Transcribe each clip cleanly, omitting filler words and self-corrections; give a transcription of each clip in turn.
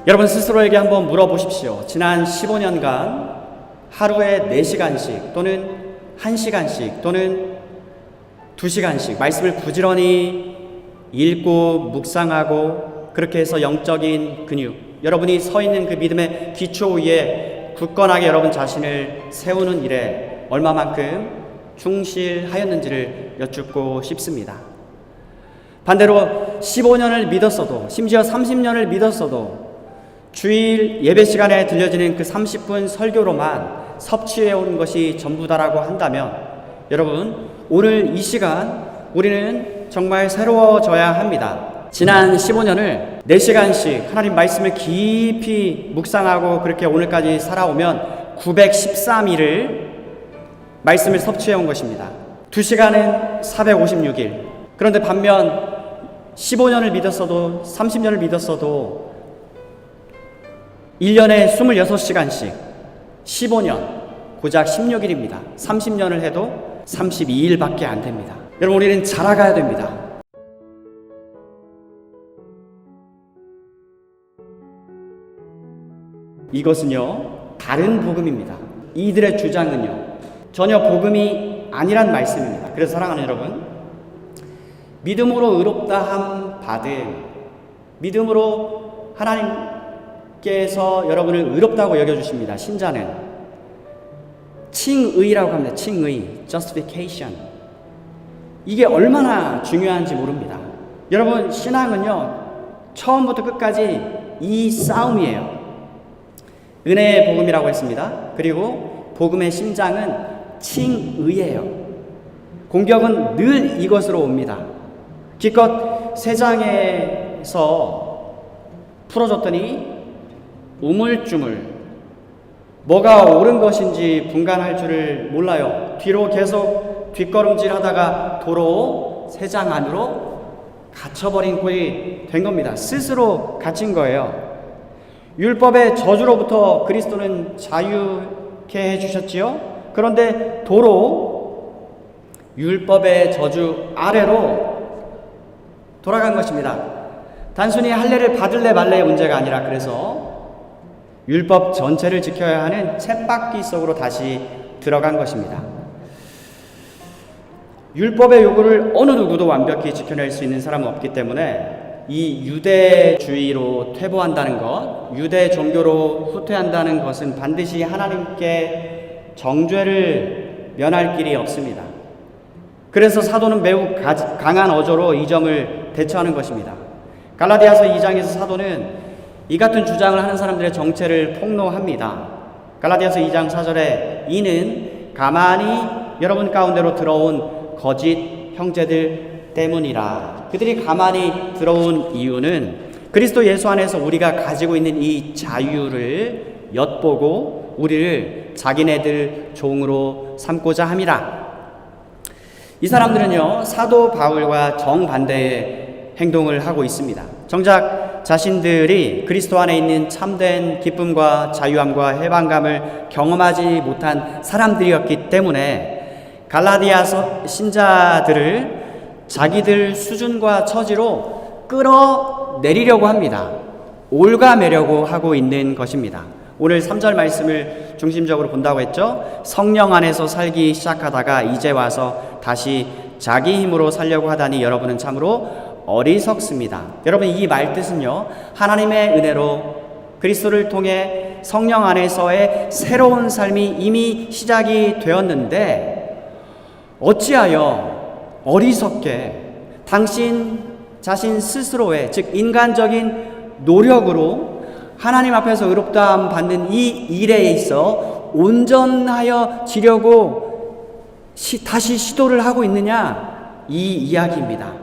여러분 스스로에게 한번 물어보십시오. 지난 15년간 하루에 4시간씩 또는 1시간씩 또는 2시간씩 말씀을 부지런히 읽고 묵상하고 그렇게 해서 영적인 근육, 여러분이 서 있는 그 믿음의 기초 위에 굳건하게 여러분 자신을 세우는 일에 얼마만큼 충실하였는지를 여쭙고 싶습니다. 반대로 15년을 믿었어도, 심지어 30년을 믿었어도 주일 예배 시간에 들려지는 그 30분 설교로만 섭취해온 것이 전부다라고 한다면, 여러분 오늘 이 시간 우리는 정말 새로워져야 합니다. 지난 15년을 4시간씩 하나님 말씀을 깊이 묵상하고 그렇게 오늘까지 살아오면 913일을 말씀을 섭취해온 것입니다. 2시간은 456일. 그런데 반면 15년을 믿었어도 30년을 믿었어도 1년에 26시간씩 15년 고작 16일입니다. 30년을 해도 32일밖에 안 됩니다. 여러분 우리는 자라가야 됩니다. 이것은요 다른 복음입니다. 이들의 주장은요 전혀 복음이 아니란 말씀입니다. 그래서 사랑하는 여러분, 믿음으로 의롭다함 받은, 믿음으로 하나님께서 여러분을 의롭다고 여겨주십니다. 신자는 칭의라고 합니다. 칭의, justification. 이게 얼마나 중요한지 모릅니다. 여러분 신앙은요 처음부터 끝까지 이 싸움이에요. 은혜의 복음이라고 했습니다. 그리고 복음의 심장은 칭의예요. 공격은 늘 이것으로 옵니다. 기껏 세 장에서 풀어줬더니 우물쭈물 뭐가 옳은 것인지 분간할 줄을 몰라요. 뒤로 계속 뒷걸음질 하다가 도로 세 장 안으로 갇혀버린 꼴이 된 겁니다. 스스로 갇힌 거예요. 율법의 저주로부터 그리스도는 자유케 해주셨지요. 그런데 도로 율법의 저주 아래로 돌아간 것입니다. 단순히 할례를 받을래 말래의 문제가 아니라 그래서 율법 전체를 지켜야 하는 쳇바퀴 속으로 다시 들어간 것입니다. 율법의 요구를 어느 누구도 완벽히 지켜낼 수 있는 사람은 없기 때문에 이 유대주의로 퇴보한다는 것, 유대 종교로 후퇴한다는 것은 반드시 하나님께 정죄를 면할 길이 없습니다. 그래서 사도는 매우 강한 어조로 이 점을 대처하는 것입니다. 갈라디아서 2장에서 사도는 이 같은 주장을 하는 사람들의 정체를 폭로합니다. 갈라디아서 2장 4절에 이는 가만히 여러분 가운데로 들어온 거짓 형제들 때문이라. 그들이 가만히 들어온 이유는 그리스도 예수 안에서 우리가 가지고 있는 이 자유를 엿보고 우리를 자기네들 종으로 삼고자 함이라. 이 사람들은요 사도 바울과 정반대의 행동을 하고 있습니다. 정작 자신들이 그리스도 안에 있는 참된 기쁨과 자유함과 해방감을 경험하지 못한 사람들이었기 때문에 갈라디아서 신자들을 자기들 수준과 처지로 끌어내리려고 합니다. 올가매려고 하고 있는 것입니다. 오늘 3절 말씀을 중심적으로 본다고 했죠. 성령 안에서 살기 시작하다가 이제 와서 다시 자기 힘으로 살려고 하다니 여러분은 참으로 어리석습니다. 여러분 이 말 뜻은요 하나님의 은혜로 그리스도를 통해 성령 안에서의 새로운 삶이 이미 시작이 되었는데 어찌하여 어리석게 당신 자신 스스로의 즉 인간적인 노력으로 하나님 앞에서 의롭다함 받는 이 일에 있어 온전하여 지려고 다시 시도를 하고 있느냐 이 이야기입니다.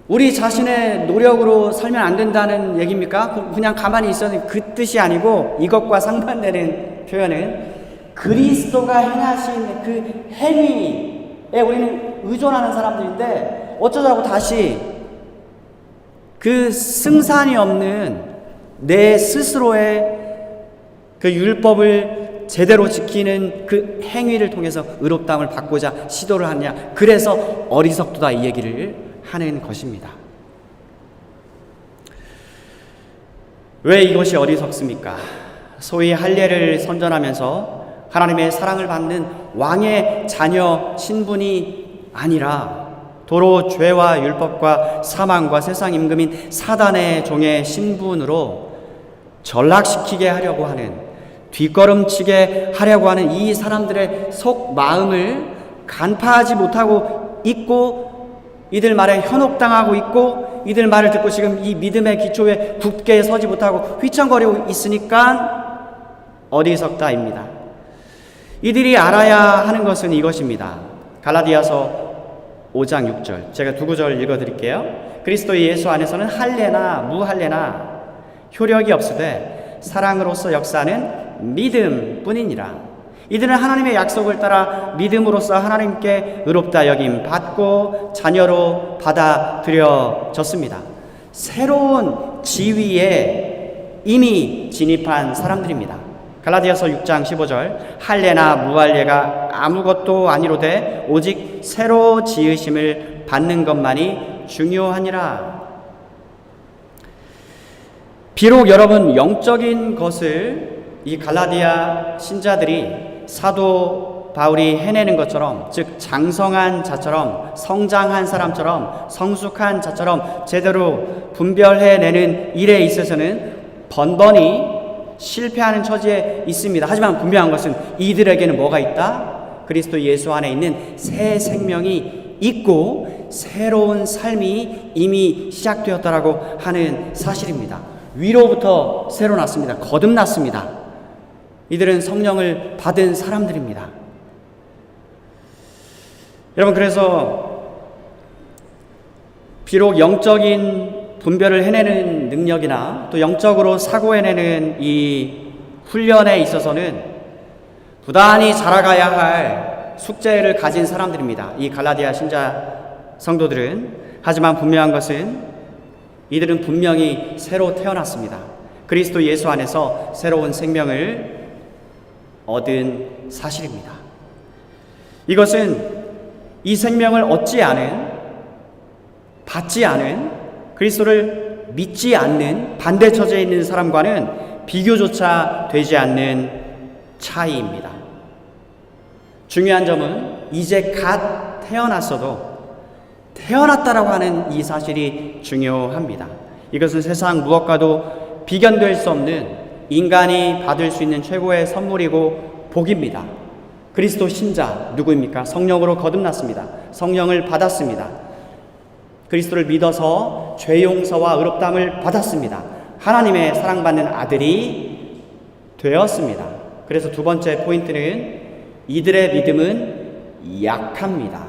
우리 자신의 노력으로 살면 안 된다는 얘기입니까? 그냥 가만히 있어도 그 뜻이 아니고 이것과 상반되는 표현은 그리스도가 행하신 그 행위에 우리는 의존하는 사람들인데 어쩌자고 다시 그 승산이 없는 내 스스로의 그 율법을 제대로 지키는 그 행위를 통해서 의롭다함을 받고자 시도를 하느냐. 그래서 어리석도다 이 얘기를 하는 것입니다. 왜 이것이 어리석습니까? 소위 할례를 선전하면서 하나님의 사랑을 받는 왕의 자녀 신분이 아니라 도로 죄와 율법과 사망과 세상 임금인 사단의 종의 신분으로 전락시키게 하려고 하는, 뒷걸음치게 하려고 하는 이 사람들의 속 마음을 간파하지 못하고 있고, 이들 말에 현혹당하고 있고, 이들 말을 듣고 지금 이 믿음의 기초에 굳게 서지 못하고 휘청거리고 있으니까 어리석다입니다. 이들이 알아야 하는 것은 이것입니다. 갈라디아서 5장 6절, 제가 두 구절 읽어드릴게요. 그리스도 예수 안에서는 할례나 무할례나 효력이 없으되 사랑으로서 역사하는 믿음뿐이니라. 이들은 하나님의 약속을 따라 믿음으로써 하나님께 의롭다 여김 받고 자녀로 받아들여졌습니다. 새로운 지위에 이미 진입한 사람들입니다. 갈라디아서 6장 15절, 할례나 무할례가 아무것도 아니로되 오직 새로 지으심을 받는 것만이 중요하니라. 비록 여러분 영적인 것을 이 갈라디아 신자들이 사도 바울이 해내는 것처럼, 즉 장성한 자처럼, 성장한 사람처럼, 성숙한 자처럼 제대로 분별해내는 일에 있어서는 번번이 실패하는 처지에 있습니다. 하지만 분명한 것은 이들에게는 뭐가 있다? 그리스도 예수 안에 있는 새 생명이 있고 새로운 삶이 이미 시작되었다라고 하는 사실입니다. 위로부터 새로 났습니다. 거듭났습니다. 이들은 성령을 받은 사람들입니다. 여러분, 그래서 비록 영적인 분별을 해내는 능력이나 또 영적으로 사고해내는 이 훈련에 있어서는 부단히 자라가야 할 숙제를 가진 사람들입니다. 이 갈라디아 신자 성도들은. 하지만 분명한 것은 이들은 분명히 새로 태어났습니다. 그리스도 예수 안에서 새로운 생명을 얻은 사실입니다. 이것은 이 생명을 얻지 않은, 받지 않은, 그리스도를 믿지 않는 반대 처지에 있는 사람과는 비교조차 되지 않는 차이입니다. 중요한 점은 이제 갓 태어났어도 태어났다라고 하는 이 사실이 중요합니다. 이것은 세상 무엇과도 비견될 수 없는 인간이 받을 수 있는 최고의 선물이고 복입니다. 그리스도 신자 누구입니까? 성령으로 거듭났습니다. 성령을 받았습니다. 그리스도를 믿어서 죄 용서와 의롭다함을 받았습니다. 하나님의 사랑받는 아들이 되었습니다. 그래서 두 번째 포인트는 이들의 믿음은 약합니다.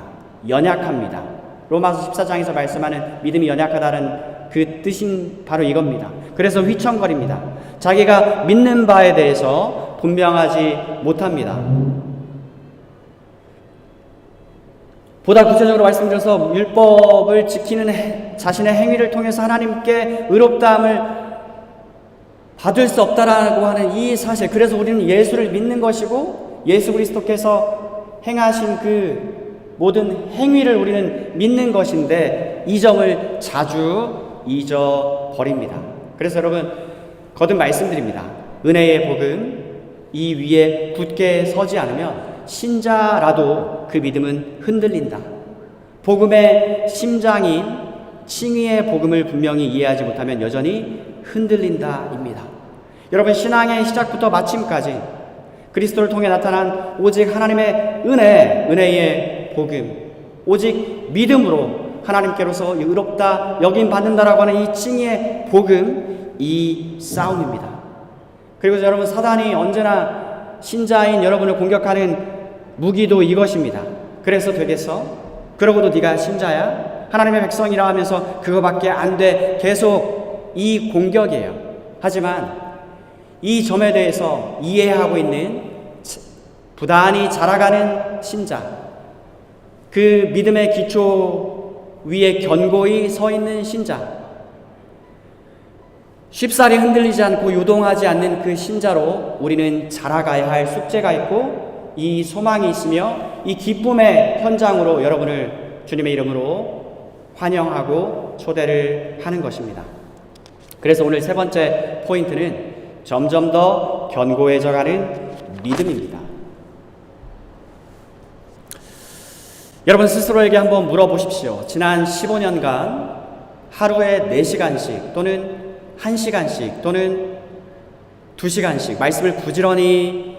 연약합니다. 로마서 14장에서 말씀하는 믿음이 연약하다는 그 뜻인 바로 이겁니다. 그래서 휘청거립니다. 자기가 믿는 바에 대해서 분명하지 못합니다. 보다 구체적으로 말씀드려서 율법을 지키는 자신의 행위를 통해서 하나님께 의롭다함을 받을 수 없다라고 하는 이 사실, 그래서 우리는 예수를 믿는 것이고 예수 그리스도께서 행하신 그 모든 행위를 우리는 믿는 것인데 이 점을 자주 잊어버립니다. 그래서 여러분, 거듭 말씀드립니다. 은혜의 복음 이 위에 굳게 서지 않으면 신자라도 그 믿음은 흔들린다. 복음의 심장인 칭의의 복음을 분명히 이해하지 못하면 여전히 흔들린다입니다. 여러분, 신앙의 시작부터 마침까지 그리스도를 통해 나타난 오직 하나님의 은혜의 복음, 오직 믿음으로 하나님께로서 의롭다 여김 받는다라고 하는 이 칭의의 복음, 이 싸움입니다. 그리고 여러분, 사단이 언제나 신자인 여러분을 공격하는 무기도 이것입니다. 그래서 되겠어? 그러고도 네가 신자야? 하나님의 백성이라 하면서 그거밖에 안 돼. 계속 이 공격이에요. 하지만 이 점에 대해서 이해하고 있는 부단히 자라가는 신자, 그 믿음의 기초 위에 견고히 서 있는 신자, 쉽사리 흔들리지 않고 요동하지 않는 그 신자로 우리는 자라가야 할 숙제가 있고 이 소망이 있으며 이 기쁨의 현장으로 여러분을 주님의 이름으로 환영하고 초대를 하는 것입니다. 그래서 오늘 세 번째 포인트는 점점 더 견고해져가는 믿음입니다. 여러분 스스로에게 한번 물어보십시오. 지난 15년간 하루에 4시간씩 또는 1시간씩 또는 2시간씩 말씀을 부지런히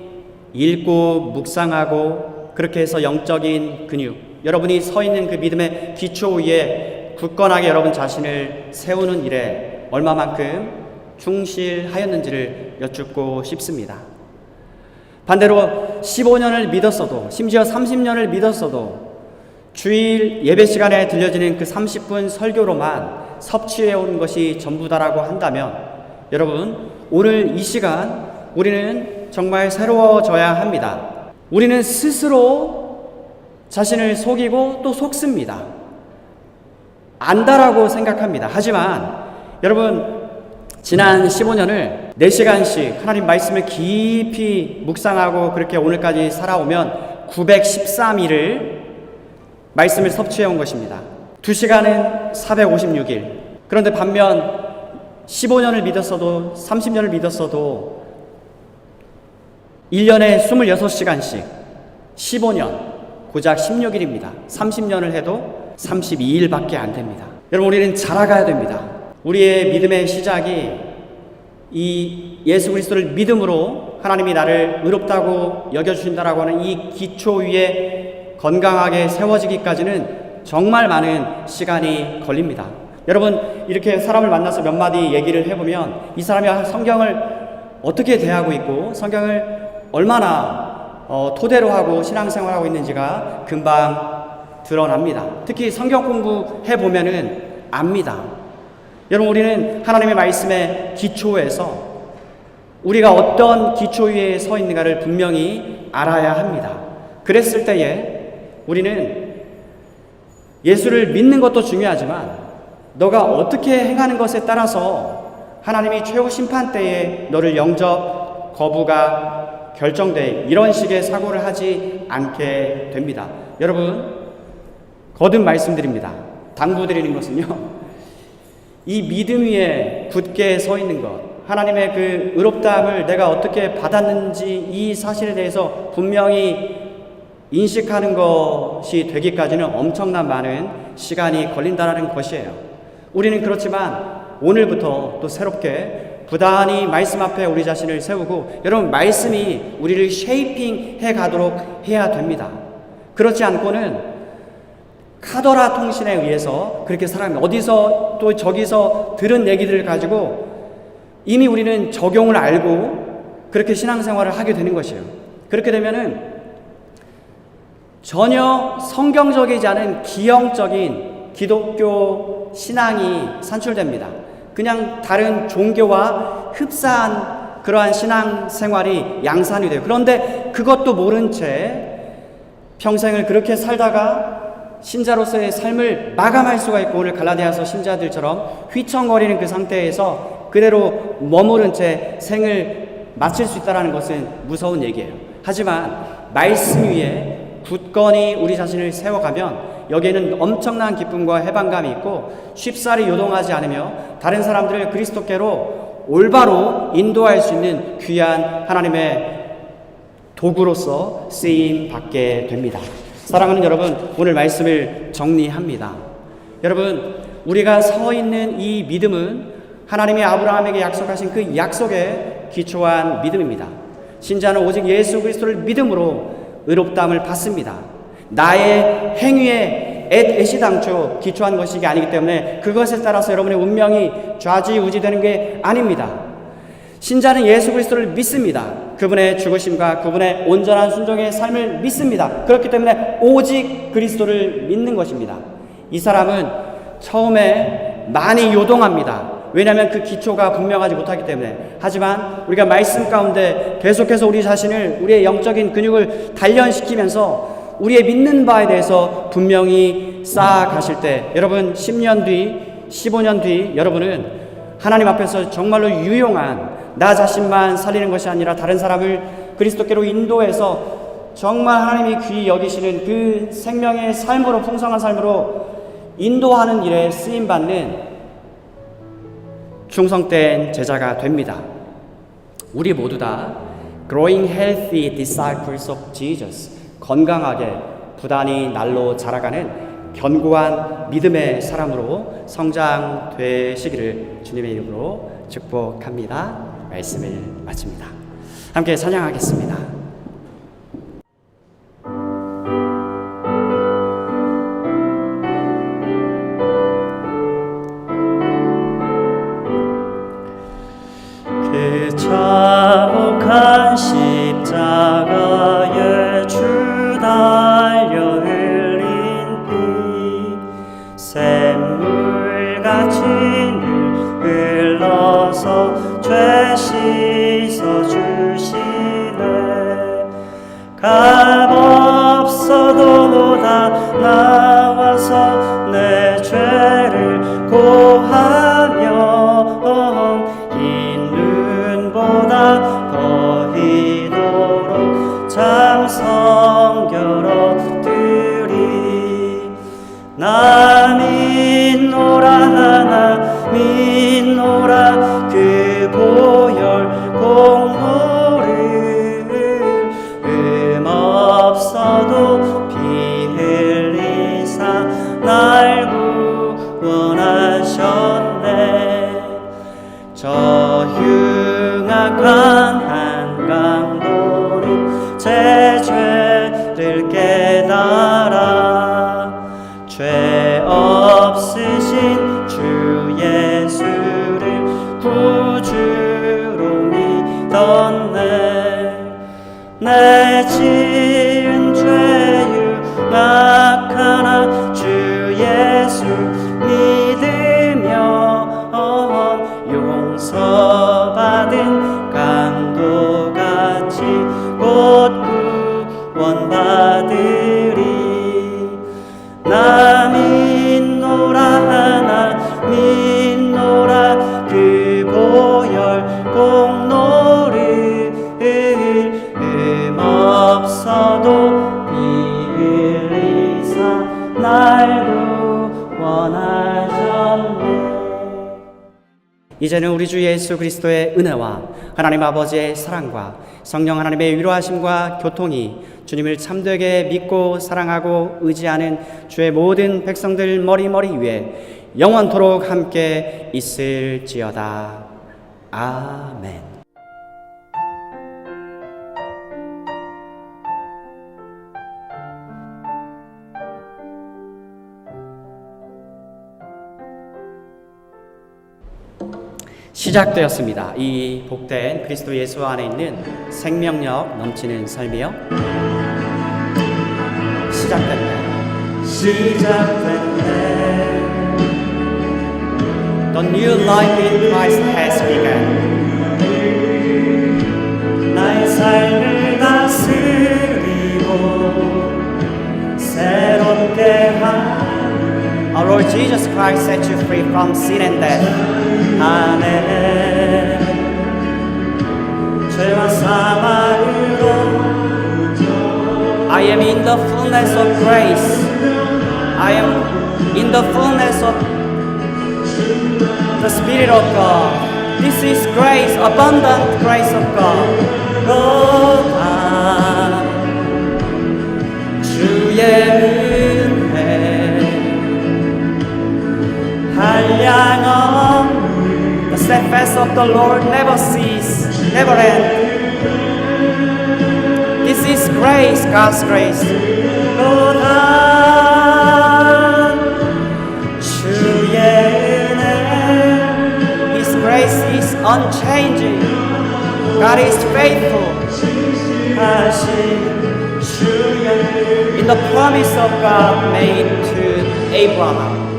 읽고 묵상하고 그렇게 해서 영적인 근육, 여러분이 서 있는 그 믿음의 기초 위에 굳건하게 여러분 자신을 세우는 일에 얼마만큼 충실하였는지를 여쭙고 싶습니다. 반대로 15년을 믿었어도, 심지어 30년을 믿었어도 주일 예배 시간에 들려지는 그 30분 설교로만 섭취해온 것이 전부다라고 한다면 여러분, 오늘 이 시간 우리는 정말 새로워져야 합니다. 우리는 스스로 자신을 속이고 또 속습니다. 안다라고 생각합니다. 하지만 여러분, 지난 15년을 4시간씩 하나님 말씀을 깊이 묵상하고 그렇게 오늘까지 살아오면 913일을 말씀을 섭취해온 것입니다. 2시간은 456일. 그런데 반면 15년을 믿었어도 30년을 믿었어도 1년에 26시간씩 15년 고작 16일입니다. 30년을 해도 32일밖에 안 됩니다. 여러분, 우리는 자라가야 됩니다. 우리의 믿음의 시작이 이 예수 그리스도를 믿음으로 하나님이 나를 의롭다고 여겨주신다라고 하는 이 기초 위에 건강하게 세워지기까지는 정말 많은 시간이 걸립니다. 여러분, 이렇게 사람을 만나서 몇 마디 얘기를 해보면 이 사람이 성경을 어떻게 대하고 있고 성경을 얼마나 토대로 하고 신앙생활하고 있는지가 금방 드러납니다. 특히 성경 공부해보면은 압니다. 여러분, 우리는 하나님의 말씀의 기초에서 우리가 어떤 기초 위에 서 있는가를 분명히 알아야 합니다. 그랬을 때에 우리는 예수를 믿는 것도 중요하지만 너가 어떻게 행하는 것에 따라서 하나님이 최후 심판 때에 너를 영접 거부가 결정돼 이런 식의 사고를 하지 않게 됩니다. 여러분, 거듭 말씀드립니다. 당부드리는 것은요, 이 믿음 위에 굳게 서 있는 것, 하나님의 그 의롭다함을 내가 어떻게 받았는지 이 사실에 대해서 분명히 인식하는 것이 되기까지는 엄청난 많은 시간이 걸린다는 것이에요. 우리는 그렇지만 오늘부터 또 새롭게 부단히 말씀 앞에 우리 자신을 세우고, 여러분, 말씀이 우리를 쉐이핑해 가도록 해야 됩니다. 그렇지 않고는 카더라 통신에 의해서 그렇게 사람이 어디서 또 저기서 들은 얘기들을 가지고 이미 우리는 적용을 알고 그렇게 신앙생활을 하게 되는 것이에요. 그렇게 되면은 전혀 성경적이지 않은 기형적인 기독교 신앙이 산출됩니다. 그냥 다른 종교와 흡사한 그러한 신앙생활이 양산이 돼요. 그런데 그것도 모른 채 평생을 그렇게 살다가 신자로서의 삶을 마감할 수가 있고, 오늘 갈라디아서 신자들처럼 휘청거리는 그 상태에서 그대로 머무른 채 생을 마칠 수 있다는 것은 무서운 얘기예요. 하지만 말씀 위에 굳건히 우리 자신을 세워가면 여기에는 엄청난 기쁨과 해방감이 있고 쉽사리 요동하지 않으며 다른 사람들을 그리스도께로 올바로 인도할 수 있는 귀한 하나님의 도구로서 쓰임 받게 됩니다. 사랑하는 여러분, 오늘 말씀을 정리합니다. 여러분, 우리가 서 있는 이 믿음은 하나님이 아브라함에게 약속하신 그 약속에 기초한 믿음입니다. 신자는 오직 예수 그리스도를 믿음으로 의롭다함을 받습니다. 나의 행위에 애시당초 기초한 것이 아니기 때문에 그것에 따라서 여러분의 운명이 좌지우지되는 게 아닙니다. 신자는 예수 그리스도를 믿습니다. 그분의 죽으심과 그분의 온전한 순종의 삶을 믿습니다. 그렇기 때문에 오직 그리스도를 믿는 것입니다. 이 사람은 처음에 많이 요동합니다. 왜냐하면 그 기초가 분명하지 못하기 때문에. 하지만 우리가 말씀 가운데 계속해서 우리 자신을, 우리의 영적인 근육을 단련시키면서 우리의 믿는 바에 대해서 분명히 쌓아가실 때, 여러분 10년 뒤, 15년 뒤 여러분은 하나님 앞에서 정말로 유용한, 나 자신만 살리는 것이 아니라 다른 사람을 그리스도께로 인도해서 정말 하나님이 귀히 여기시는 그 생명의 삶으로, 풍성한 삶으로 인도하는 일에 쓰임받는 충성된 제자가 됩니다. 우리 모두 다 growing healthy disciples of Jesus, 건강하게 부단히 날로 자라가는 견고한 믿음의 사람으로 성장되시기를 주님의 이름으로 축복합니다. 말씀을 마칩니다. 함께 찬양하겠습니다. 그 참혹한 십자가에 주 달려 흘린 피 샘물같이 늘 흘러서 죄 씻어주시네. 값없어도 다 나와서 내 죄를 고하며 흰 눈보다 더 희도록 참 성결어들이 나 믿노라 나 믿노라 그 보혈 공로를 없어도 피 흘리사 날 구원하셨네. 저 흉악한 한강도는 제 죄를 깨달아 죄 없으신 주 예수를 구주로 믿었네. 내 지은 죄 흉악하나 주 예수 믿으며 용서받은 강도같이 곧 구원받으리. 나 믿노라 나 믿노라 그 보혈 공로를 없어도 피 흘리사 날 구원하셨네. 이제는 우리 주 예수 그리스도의 은혜와 하나님 아버지의 사랑과 성령 하나님의 위로하심과 교통이 주님을 참되게 믿고 사랑하고 의지하는 주의 모든 백성들 머리머리 위에 영원토록 함께 있을지어다. 아멘. 시작되었습니다. 이 복된 그리스도 예수 안에 있는 생명력 넘치는 삶이요. 시작됐네. The new life in Christ has begun. 나의 삶을 다스리고 새롭게 한 Our Lord Jesus Christ set you free from sin and death. 안에 죄와 사망으로 I am in the fullness of grace. I am in the fullness of the Spirit of God. This is grace, abundant grace of God. 로다 주의 은혜 한량없는 The steadfast of the Lord never cease, never end. This is grace, God's grace. 로다 주의 은혜 His grace is unchanging. God is faithful. 하신 주의 In the promise of God made to Abraham.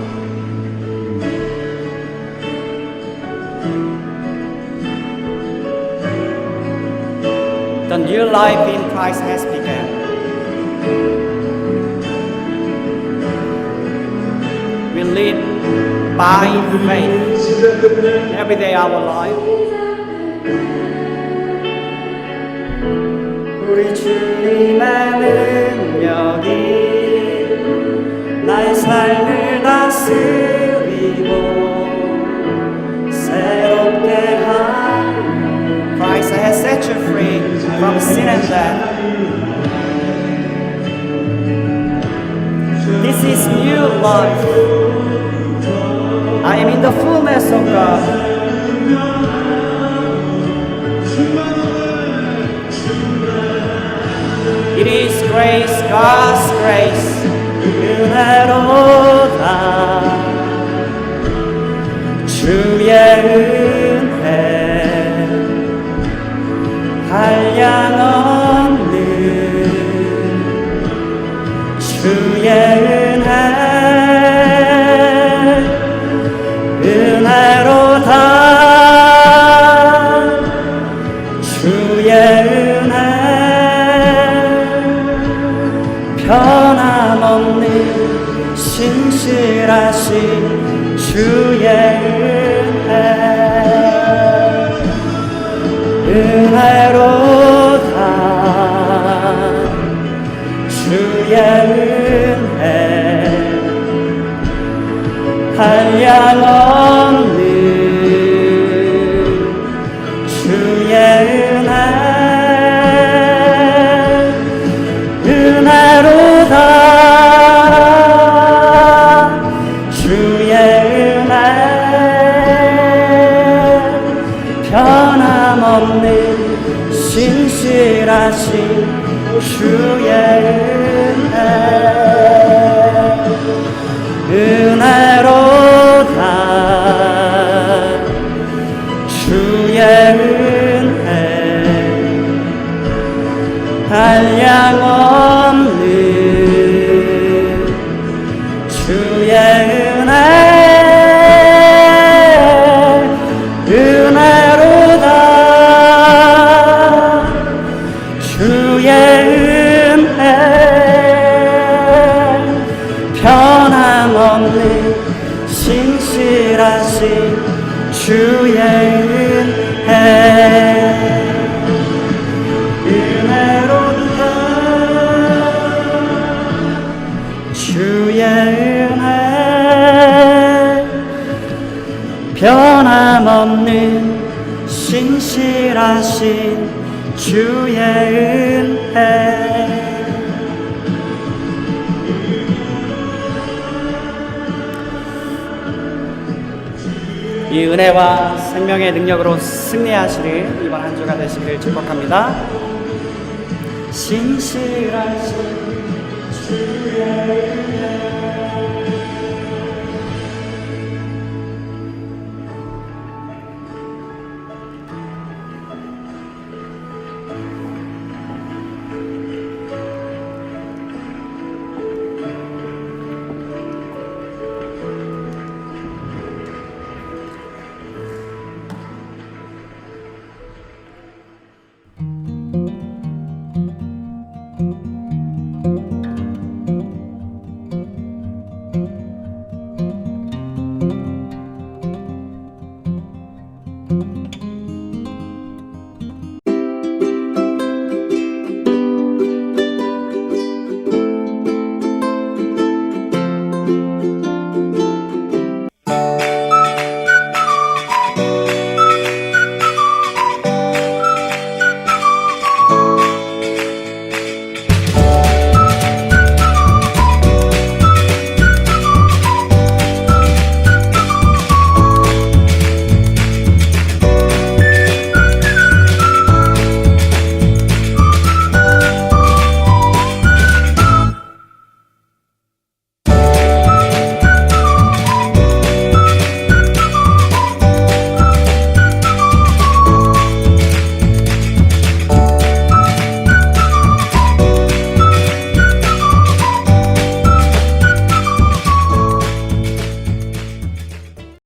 The new life in Christ has begun. We live by faith every day of our life. 우리 주님의 능력이 나의 삶을 다스리고 This is new life. I am in the fullness of God. It is grace, God's grace. 은혜로다 주의 은혜 한량없는 주의 은혜 은혜로다 주의 은혜 변함없는 신실하신 주의 은혜 은혜로다 주의 은혜 한량없는 주의 은혜 은혜로다 주의 은혜 변함없는 신실하신 주의 은혜 은혜로다 주의 은혜 한량없는 주의 은혜 은혜로다 주의 은혜 변함없는 신실하신 주의 은혜 은혜로다 주의 은혜 변함없는 신실하신 주의 은혜 이 은혜와 생명의 능력으로 승리하시는 이번 한 주가 되시기를 축복합니다. 신실하신 주의 은혜